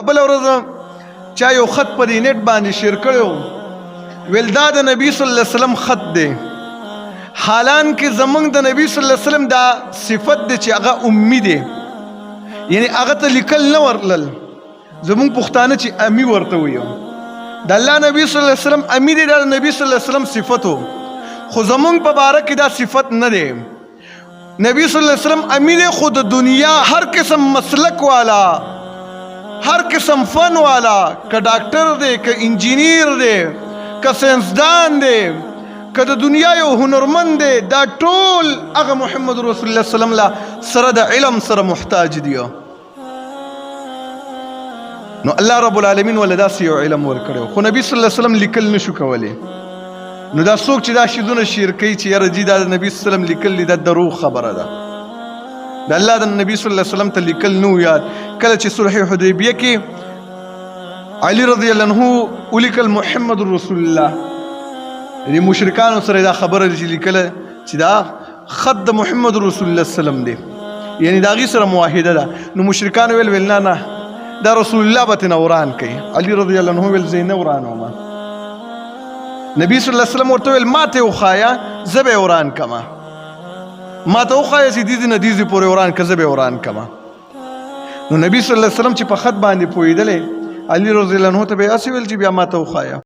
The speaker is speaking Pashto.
بل ورځ چا یو خط په دې نیټ باندې شیر کړو ویل دا د نبی صلی الله علیه وسلم خط دی، حالان کې زمونږ د نبی صلی الله علیه وسلم دا صفت دی چې هغه امی دی، یعنی هغه ته لیکل نه ورتلل. زمونږ پښتانه چې امی ورته ویو، د الله نبی صلی الله علیه وسلم امی دی، دا د نبی صلی الله علیه وسلم صفت و، خو زمونږ په باره کې دا صفت نه دی. نبی صلی الله علیه وسلم امی دی، خو د دنیا هر قسم مسلک والا، هر قسم فن والا، که ډاکټر دی، که انجینیر دی، که ساینسدان دی، که د دنیا یو هنرمند دی، دا ټول هغه محمد رسول الله صلی الله علیه وسلم له سره د علم سره محتاج دی. نو الله رب العالمین ول داسې یو علم ورکړی، خو نبی صلی الله علیه وسلم لیکل نشو کولی. نو دا څوک چې دا شیدونه شیر کوي چې یاره جی دا د نبی صلی الله علیه وسلم لیکل دا دروغ خبره ده. د الله د نبی صلی الله علیه وسلم ته لیکل نو یاد. کله چې صلح حدیبیه کې علی رضی الله عنه ولیکل محمد رسول الله، یعنی مشرکانو سره دا خبره چې لیکله چې دا خط د محمد رسول الله وسلم دی، یعنی دا غي سره معاهده ده. نو مشرکان ویل نه دا رسول الله به تنه وران کوي. علی رضی الله عنه ویل زه نه ورانوم. نبی صلی الله علیه وسلم ورته ویل ما ته وخایا زه به وران کما، ما ته وخایا چې دیدی نه دیزی پورې وران که زه به وران کما. نو نبی صلی الله علیه وسلم چې په خط باندې پوهېدلی، علی رضی الله عنه ته به یې هسې ویل چې بیا ما ته وخایا.